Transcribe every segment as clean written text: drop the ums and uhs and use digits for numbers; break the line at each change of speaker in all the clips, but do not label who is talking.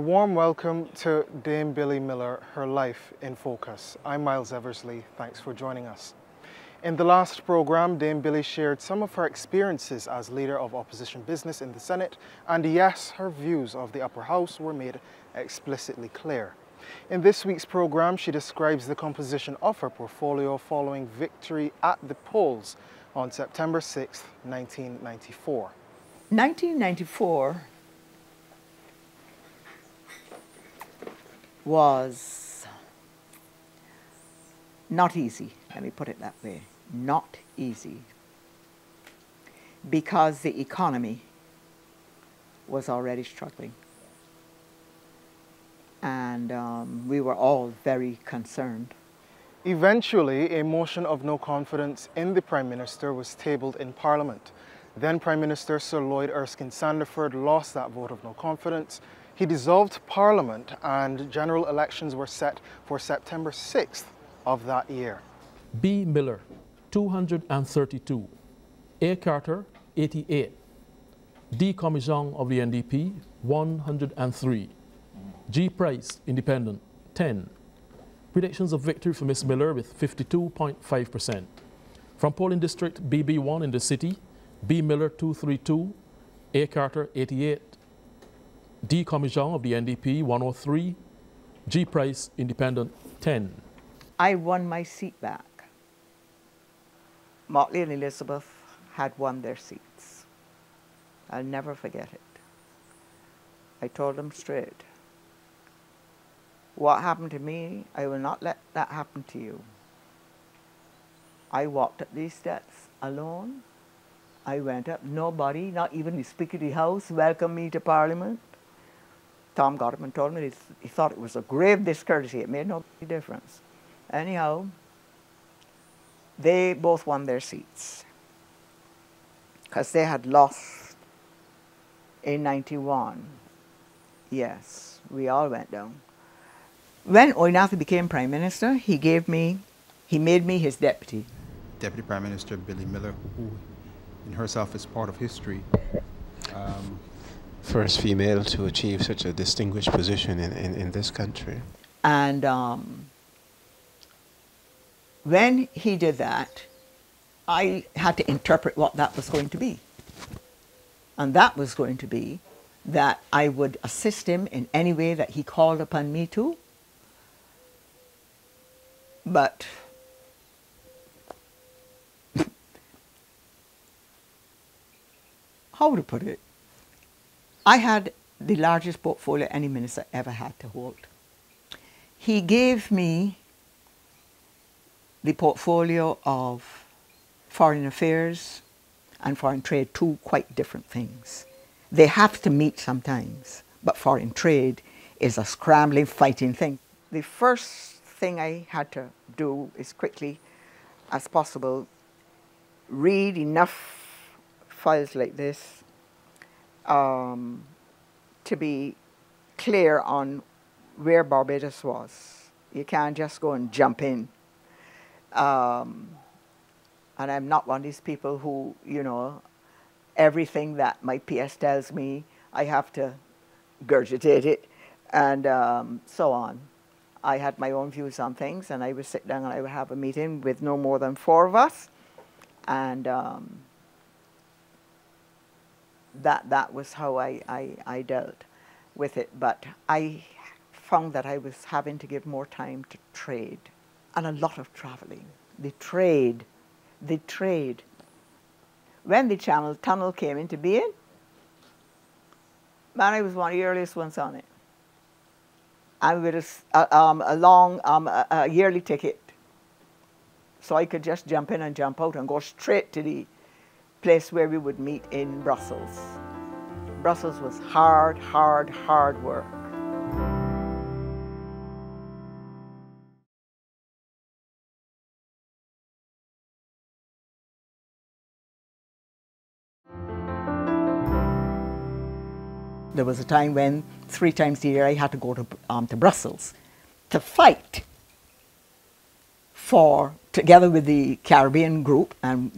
warm welcome to Dame Billie Miller, Her Life in Focus. I'm Miles Eversley. Thanks for joining us. In the last program, Dame Billie shared some of her experiences as leader of opposition business in the Senate, and yes, her views of the upper house were made explicitly clear. In this week's program, she describes the composition of her portfolio following victory at the polls on September 6, 1994.
1994 was not easy, let me put it that way, not easy, because the economy was already struggling. And we were all very concerned.
Eventually, a motion of no confidence in the Prime Minister was tabled in Parliament. Then Prime Minister Sir Lloyd Erskine Sandiford lost that vote of no confidence. He dissolved Parliament and general elections were set for September 6th of that year.
B. Miller, 232. A. Carter, 88. D. Commission of the NDP, 103. G. Price, Independent, 10. Predictions of victory for Miss Miller with 52.5%. From polling district BB1 in the city, B. Miller, 232. A. Carter, 88. D. Commission of the NDP, 103. G. Price, Independent, 10.
I won my seat back. Motley and Elizabeth had won their seats. I'll never forget it. I told them straight, what happened to me, I will not let that happen to you. I walked up these steps alone. I went up, nobody, not even the Speaker of the House, welcomed me to Parliament. Tom Godman told me he thought it was a grave discourtesy. It made no difference. Anyhow, they both won their seats because they had lost in 91. Yes, we all went down. When Oinathi became Prime Minister, he made me his deputy.
Deputy Prime Minister Billie Miller, who in herself is part of history.
First female to achieve such a distinguished position in this country.
And when he did that, I had to interpret what that was going to be. And that was going to be that I would assist him in any way that he called upon me to. But how to put it? I had the largest portfolio any minister ever had to hold. He gave me the portfolio of foreign affairs and foreign trade, two quite different things. They have to meet sometimes, but foreign trade is a scrambling, fighting thing. The first thing I had to do is quickly as possible read enough files like this to be clear on where Barbados was. You can't just go and jump in. And I'm not one of these people who, you know, everything that my PS tells me, I have to regurgitate it and so on. I had my own views on things, and I would sit down and I would have a meeting with no more than 4 of us, and that was how I dealt with it. But I found that I was having to give more time to trade and a lot of traveling. The trade. When the Channel Tunnel came into being, man, I was one of the earliest ones on it. And with a long yearly ticket. So I could just jump in and jump out and go straight to the place where we would meet in Brussels. Brussels was hard work. There was a time when 3 times a year I had to go to Brussels to fight together with the Caribbean group, and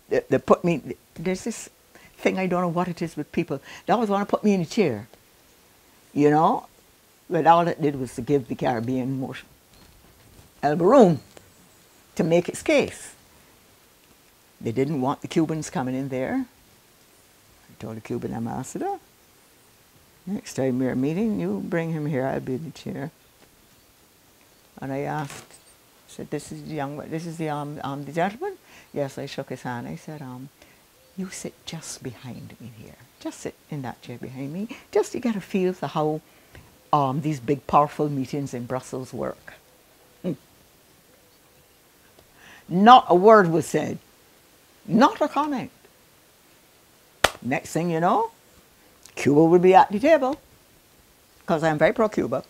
they put me, there's this thing, I don't know what it is with people, they always want to put me in a chair, you know, Well, all it did was to give the Caribbean more elbow room to make its case. They didn't want the Cubans coming in there. I told the Cuban ambassador, next time we're meeting, you bring him here, I'll be the chair. And I asked, I said, this is the gentleman? Yes, I shook his hand. I said, you sit just behind me here. Just sit in that chair behind me. Just to get a feel for how these big, powerful meetings in Brussels work. Not a word was said. Not a comment. Next thing you know, Cuba will be at the table, because I'm very pro-Cuba.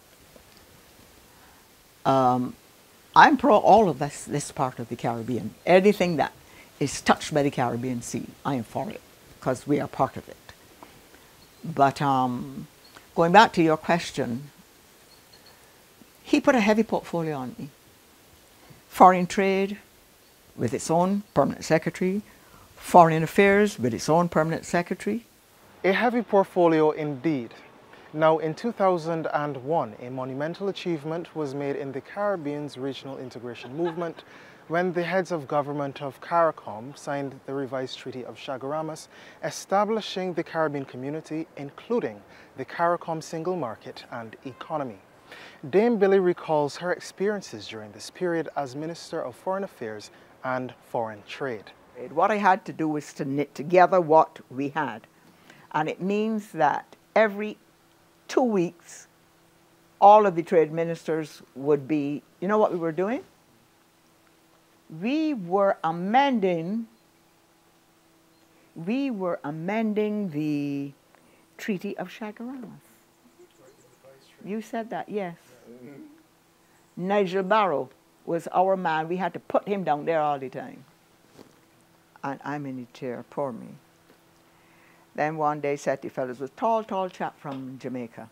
I'm pro all of this part of the Caribbean. Anything that is touched by the Caribbean Sea, I am for it, because we are part of it. But going back to your question, he put a heavy portfolio on me. Foreign trade with its own permanent secretary, foreign affairs with its own permanent secretary.
A heavy portfolio indeed. Now, in 2001, a monumental achievement was made in the Caribbean's regional integration movement when the heads of government of CARICOM signed the revised Treaty of Chaguaramas, establishing the Caribbean community, including the CARICOM single market and economy. Dame Billie recalls her experiences during this period as Minister of Foreign Affairs and Foreign Trade.
What I had to do was to knit together what we had. And it means that every 2 weeks, all of the trade ministers would be, you know what we were doing? We were amending the Treaty of Chaguaramas. You said that, yes. Nigel Barrow was our man. We had to put him down there all the time. And I'm in the chair, poor me. Then one day, Seti Fellows was a tall chap from Jamaica.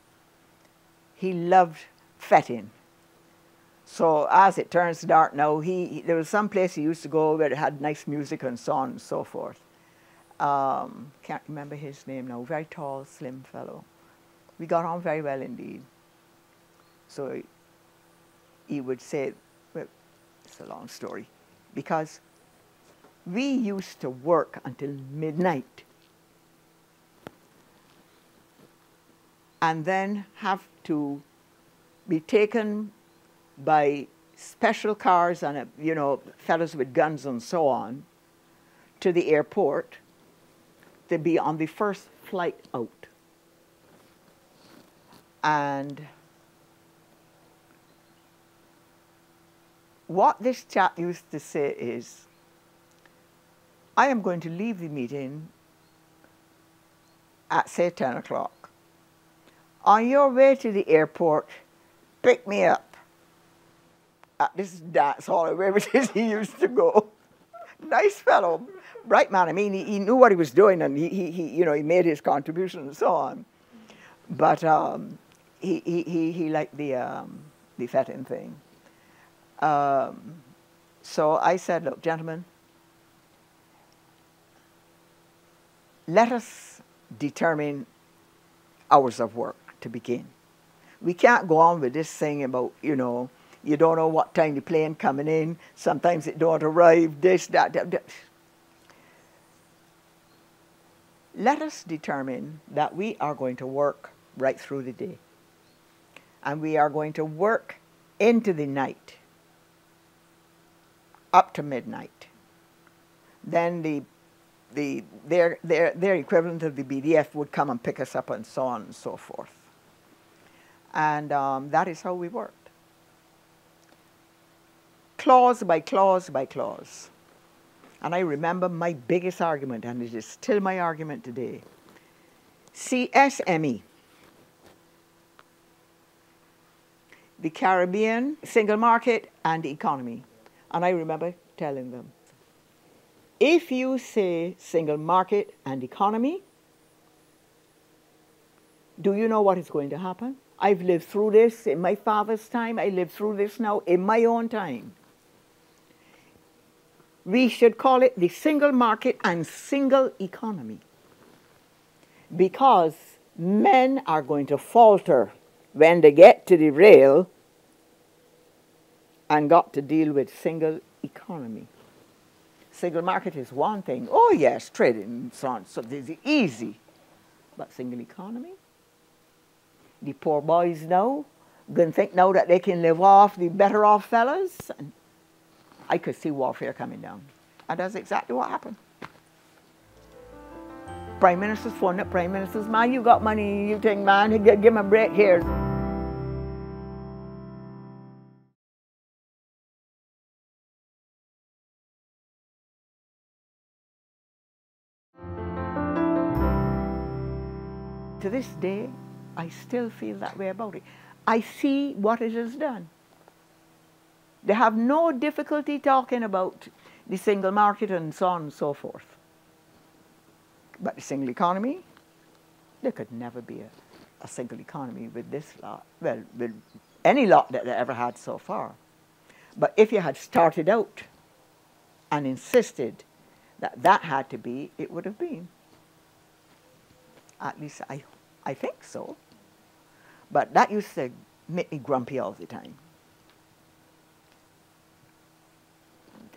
He loved fetting. So as it turns dark now, there was some place he used to go where it had nice music and so on and so forth. Can't remember his name now. Very tall, slim fellow. We got on very well indeed. So he would say, well, it's a long story, because we used to work until midnight and then have to be taken by special cars and, fellows with guns and so on to the airport to be on the first flight out. And what this chap used to say is, I am going to leave the meeting at, say, 10 o'clock. On your way to the airport, pick me up at this dance hall, or wherever it is he used to go. Nice fellow, bright man. I mean, he knew what he was doing, and he made his contribution and so on. But he liked the fetting thing. So I said, look, gentlemen, let us determine hours of work to begin. We can't go on with this thing about, you don't know what time the plane coming in, sometimes it don't arrive, this, that. Let us determine that we are going to work right through the day. And we are going to work into the night, up to midnight. Then their equivalent of the BDF would come and pick us up and so on and so forth. And that is how we worked. Clause by clause by clause. And I remember my biggest argument, and it is still my argument today. CSME, the Caribbean single market and the economy. And I remember telling them, if you say single market and economy, do you know what is going to happen? I've lived through this in my father's time. I live through this now in my own time. We should call it the single market and single economy, because men are going to falter when they get to the rail and got to deal with single economy. Single market is one thing. Oh yes, trading and so on. So this is easy. But single economy? The poor boys now gonna think now that they can live off the better off fellas. And I could see warfare coming down. And that's exactly what happened. Prime Minister's phone up, Prime Minister's, man, you got money, you think, man, give him a break here. To this day, I still feel that way about it. I see what it has done. They have no difficulty talking about the single market and so on and so forth. But the single economy, there could never be a single economy with this lot, well, with any lot that they ever had so far. But if you had started out and insisted that that had to be, it would have been. At least I think so. But that used to make me grumpy all the time.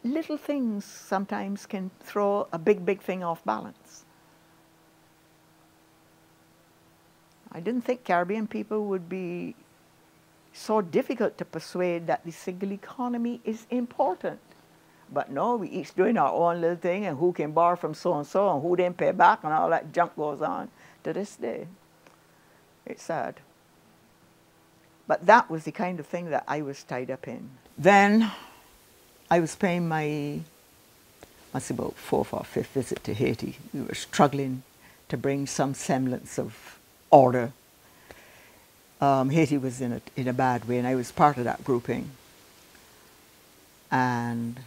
Little things sometimes can throw a big thing off balance. I didn't think Caribbean people would be so difficult to persuade that the single economy is important. But no, we each doing our own little thing, and who can borrow from so-and-so, and who didn't pay back, and all that junk goes on to this day. It's sad. But that was the kind of thing that I was tied up in. Then I was paying my, must be about 4th or 5th visit to Haiti. We were struggling to bring some semblance of order. Haiti was in a bad way, and I was part of that grouping. And,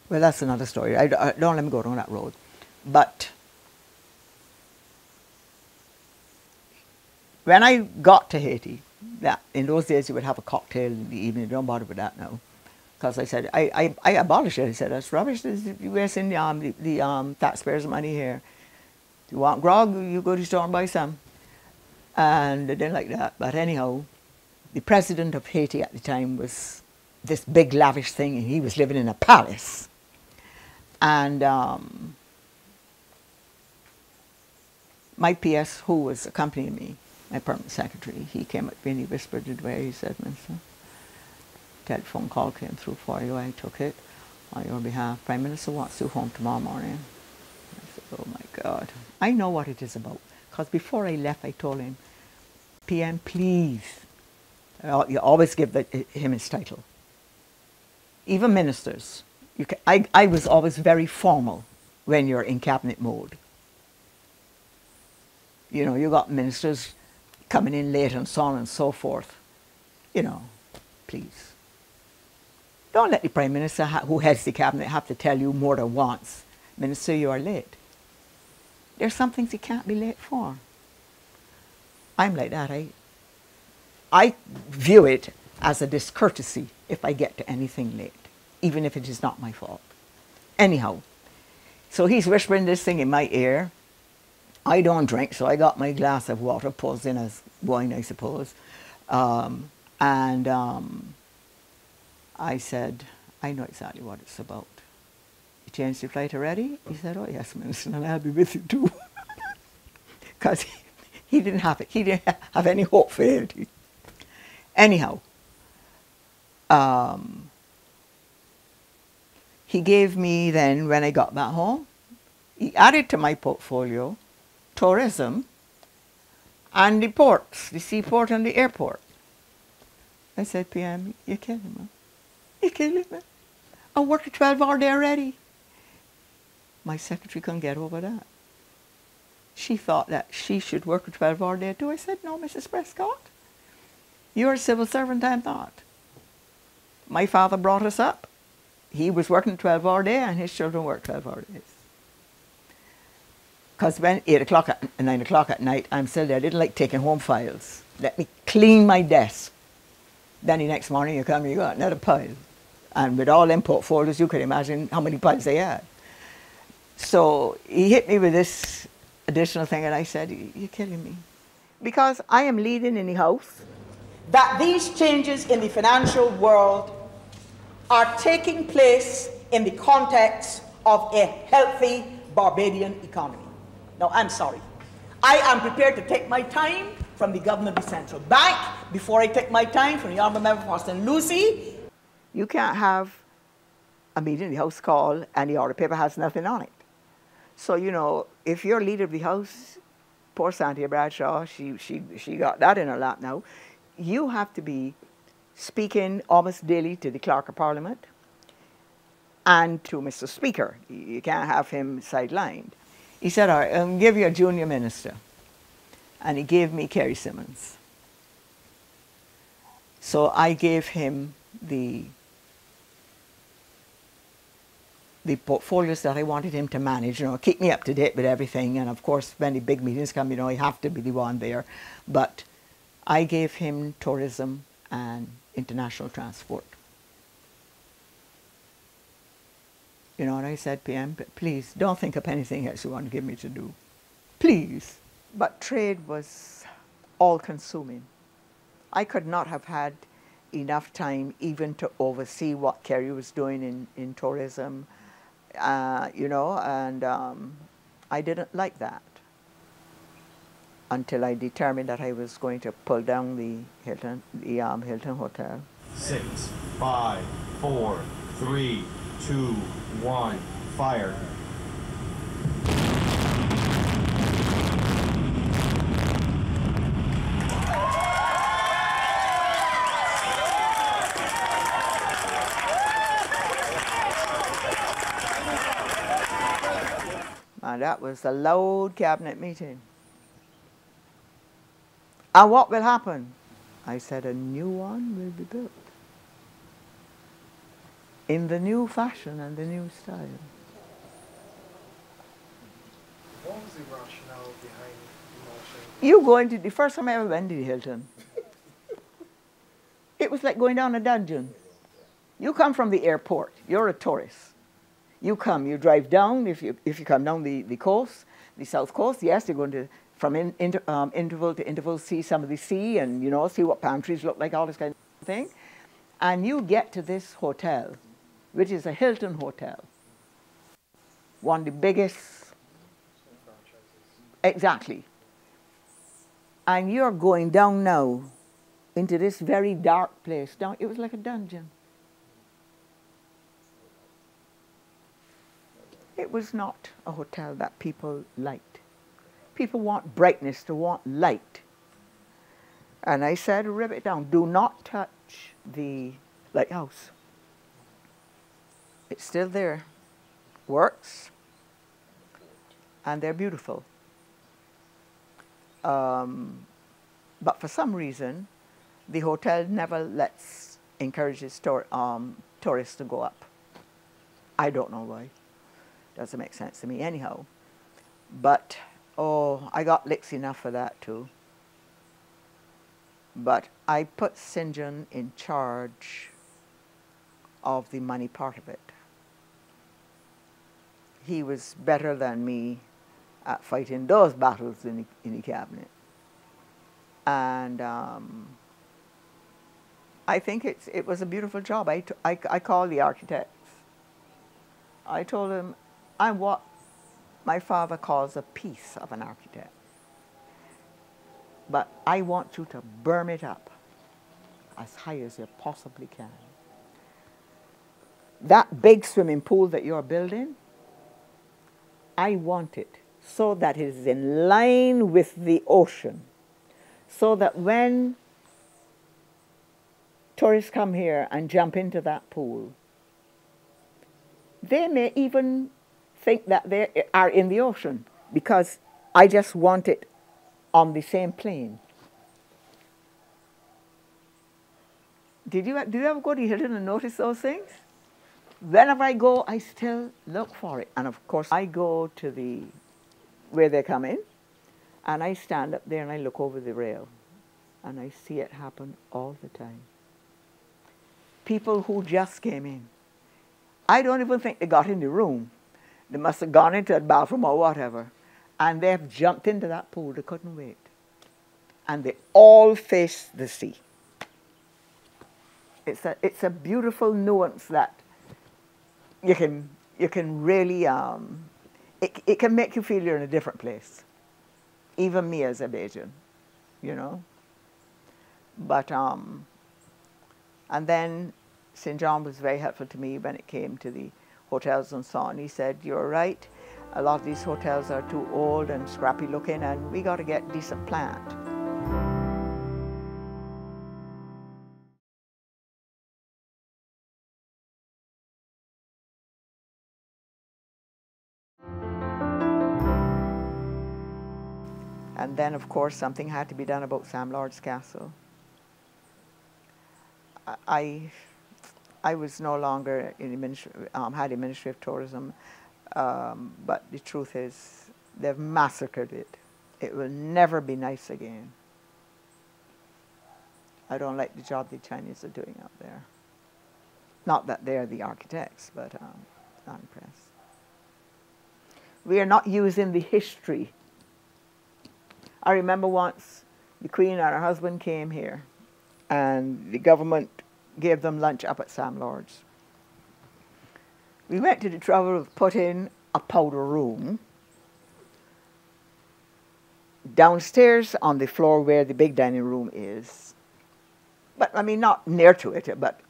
well, that's another story. Don't let me go down that road. But when I got to Haiti, in those days you would have a cocktail in the evening. Don't bother with that now. Because I said, I abolished it. I said, that's rubbish. You're wasting the taxpayers' money here. If you want grog, you go to the store and buy some. And they didn't like that. But anyhow, the president of Haiti at the time was this big lavish thing, and he was living in a palace. And my PS, who was accompanying me, my permanent secretary, he came up to me and he whispered in the way, he said, Minister, telephone call came through for you, I took it on your behalf. Prime Minister wants you home tomorrow morning. I said, oh my God. I know what it is about. Because before I left, I told him, PM, please. You always give him his title. Even ministers. I was always very formal when you're in cabinet mode. You know, you got ministers coming in late and so on and so forth. You know, please. Don't let the Prime Minister who heads the cabinet have to tell you more than once, Minister, you are late. There's some things you can't be late for. I'm like that. I view it as a discourtesy if I get to anything late, even if it is not my fault. Anyhow, so he's whispering this thing in my ear. I don't drink, so I got my glass of water, posed in as wine, I suppose. I said, I know exactly what it's about. You changed your flight already? He said, oh yes, Minister, and I'll be with you too. Because he didn't have it. He didn't have any hope for it. Anyhow, he gave me then, when I got back home, he added to my portfolio tourism and the ports, the seaport and the airport. I said, PM, you're killing me. You're killing me. I worked a 12-hour day already. My secretary couldn't get over that. She thought that she should work a 12-hour day too. I said, no, Mrs. Prescott. You're a civil servant, I'm not. My father brought us up. He was working a 12-hour day and his children worked 12-hour days. Because when 8 o'clock, 9 o'clock at night, I'm still there. I didn't like taking home files. Let me clean my desk. Then the next morning you come and you got another pile. And with all them portfolios, you could imagine how many piles they had. So he hit me with this additional thing and I said, you're killing me. because I am leading in the House, that these changes in the financial world are taking place in the context of a healthy Barbadian economy. Now, I'm sorry. I am prepared to take my time from the governor of the central bank before I take my time from the honorable member for St. Lucie. You can't have a meeting, the House call, and the order paper has nothing on it. So, you know, if you're leader of the House, poor Santia Bradshaw, she got that in her lap now. You have to be speaking almost daily to the Clerk of Parliament and to Mr. Speaker. You can't have him sidelined. He said, all right, I'll give you a junior minister. And he gave me Kerry Simmons. So I gave him the portfolios that I wanted him to manage, you know, keep me up to date with everything. And of course, when the big meetings come, you know, I have to be the one there. But I gave him tourism and international transport. You know, and I said, PM, please don't think of anything else you want to give me to do. Please. But trade was all-consuming. I could not have had enough time even to oversee what Kerry was doing in tourism, you know, and I didn't like that until I determined that I was going to pull down the Hilton Hotel.
6, 5, 4, 3, 2, 1, fire.
And that was a loud cabinet meeting. And what will happen? I said, a new one will be built in the new fashion and the new style.
What was the rationale behind demolishing?
You going to, the first time I ever went to the Hilton, it was like going down a dungeon. You come from the airport, you're a tourist. You come, you drive down, if you come down the coast, the south coast, yes, you're going to, from interval to interval, see some of the sea and, you know, see what palm trees look like, all this kind of thing. And you get to this hotel, which is a Hilton hotel. One of the biggest. Exactly. And you're going down now into this very dark place. Down, it was like a dungeon. It was not a hotel that people liked. People want brightness, they want light. And I said, rip it down. Do not touch the lighthouse. It's still there. Works. And they're beautiful. But for some reason, the hotel never encourages tourists to go up. I don't know why. Doesn't make sense to me anyhow. But, oh, I got licks enough for that too. But I put St. John in charge of the money part of it. He was better than me at fighting those battles in the cabinet. And I think it was a beautiful job. I called the architects. I told them, I'm what my father calls a piece of an architect. But I want you to berm it up as high as you possibly can. That big swimming pool that you're building, I want it so that it is in line with the ocean, so that when tourists come here and jump into that pool, they may even think that they are in the ocean, because I just want it on the same plane. Do you ever go to Hilton and notice those things? Whenever I go, I still look for it. And of course, I go to where they come in, and I stand up there and I look over the rail, and I see it happen all the time. People who just came in. I don't even think they got in the room. They must have gone into a bathroom or whatever, and they've jumped into that pool. They couldn't wait. and they all face the sea. It's a beautiful nuance that you can really, it can make you feel you're in a different place. Even me as a Bajan, you know. But, and then St. John was very helpful to me when it came to the hotels and so on. He said, you're right, a lot of these hotels are too old and scrappy looking, and we got to get decent plant. And then, of course, something had to be done about Sam Lord's Castle. I was no longer in had a Ministry of Tourism, but the truth is they've massacred it. It will never be nice again. I don't like the job the Chinese are doing out there. Not that they're the architects, but not impressed. We are not using the history. I remember once the Queen and her husband came here, and the government gave them lunch up at Sam Lord's. We went to the trouble of putting a powder room downstairs on the floor where the big dining room is. But, I mean, not near to it, but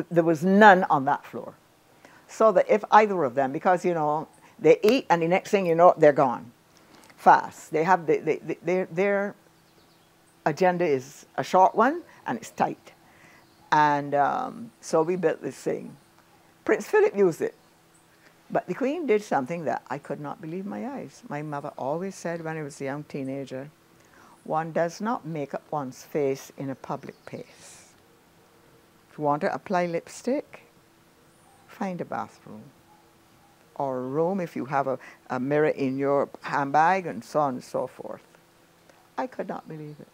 there was none on that floor. So that if either of them, because, you know, they eat and the next thing you know, they're gone fast. They have their agenda is a short one and it's tight. And so we built this thing. Prince Philip used it. But the Queen did something that I could not believe my eyes. My mother always said when I was a young teenager, one does not make up one's face in a public place. If you want to apply lipstick, find a bathroom. Or a room if you have a mirror in your handbag and so on and so forth. I could not believe it.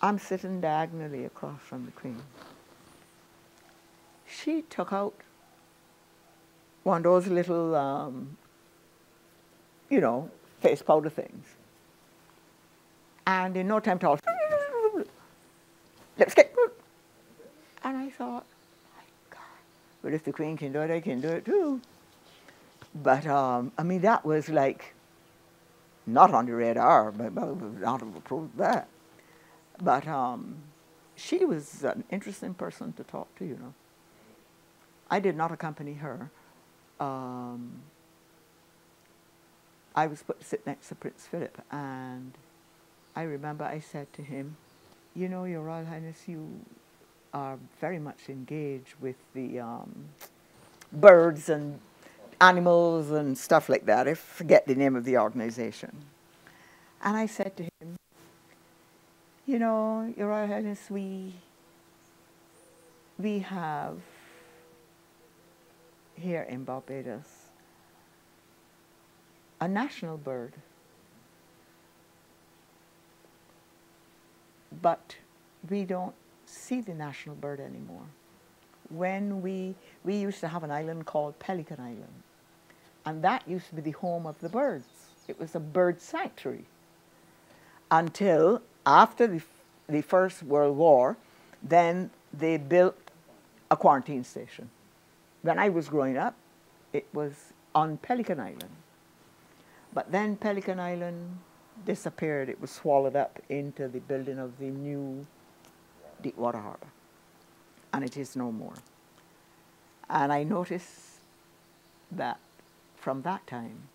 I'm sitting diagonally across from the Queen. She took out one of those little, you know, face powder things. And in no time at all, lipstick. And I thought, but if the Queen can do it, I can do it too. But, I mean, that was like, not on the radar, but not have approved that. But she was an interesting person to talk to, you know. I did not accompany her. I was put to sit next to Prince Philip, and I remember I said to him, you know, Your Royal Highness, you are very much engaged with the birds and animals and stuff like that. I forget the name of the organization. And I said to him, you know, Your Royal Highness, we have here in Barbados a national bird, but we don't see the national bird anymore. When we used to have an island called Pelican Island, and that used to be the home of the birds. It was a bird sanctuary until after the First World War. Then they built a quarantine station. When I was growing up, it was on Pelican Island. But then Pelican Island disappeared. It was swallowed up into the building of the new Deepwater Harbor, and it is no more. And I noticed that from that time,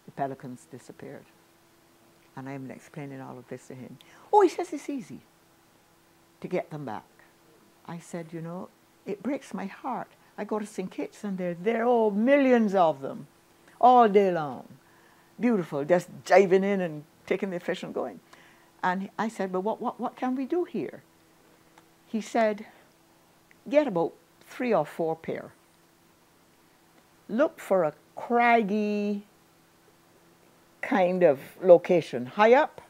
the pelicans disappeared. And I'm explaining all of this to him. Oh, he says it's easy to get them back. I said, you know, it breaks my heart. I go to St. Kitts and they're there, oh, millions of them, all day long. Beautiful, just diving in and taking the fish and going. And I said, but what can we do here? He said, get about 3 or 4 pair. Look for a craggy kind of location, high up.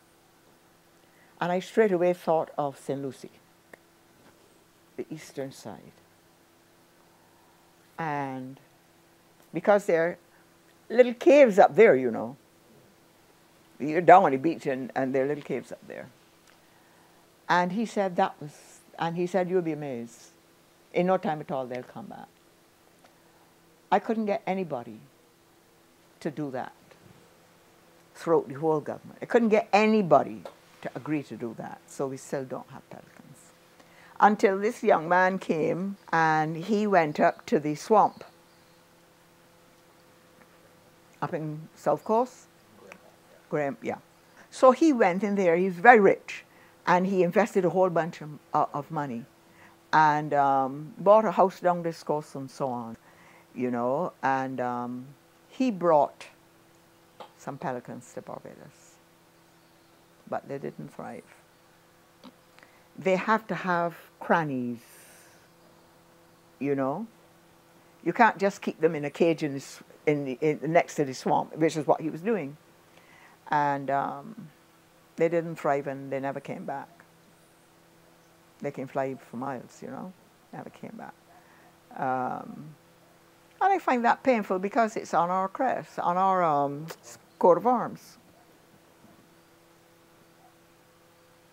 And I straight away thought of St. Lucie, the eastern side. And because there are little caves up there, you know, You're down on the beach and there are little caves up there. And he said you'll be amazed. In no time at all, they'll come back. I couldn't get anybody to do that throughout the whole government. I couldn't get anybody to agree to do that, so we still don't have pelicans. Until this young man came and he went up to the swamp up in South Coast. Graham, yeah. So he went in there, he's very rich, and he invested a whole bunch of money and bought a house down this coast and so on, you know, and he brought some pelicans to Barbados, but they didn't thrive. They have to have crannies, you know. You can't just keep them in a cage next to the swamp, which is what he was doing. And they didn't thrive and they never came back. They can fly for miles, you know, never came back. And I find that painful because it's on our crest, on our coat of arms.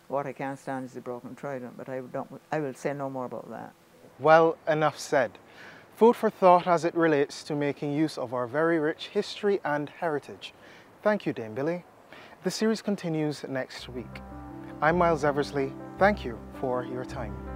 What I can't stand is the broken trident, but I will say no more about that.
Well, enough said. Food for thought as it relates to making use of our very rich history and heritage. Thank you, Dame Billie. The series continues next week. I'm Miles Eversley. Thank you for your time.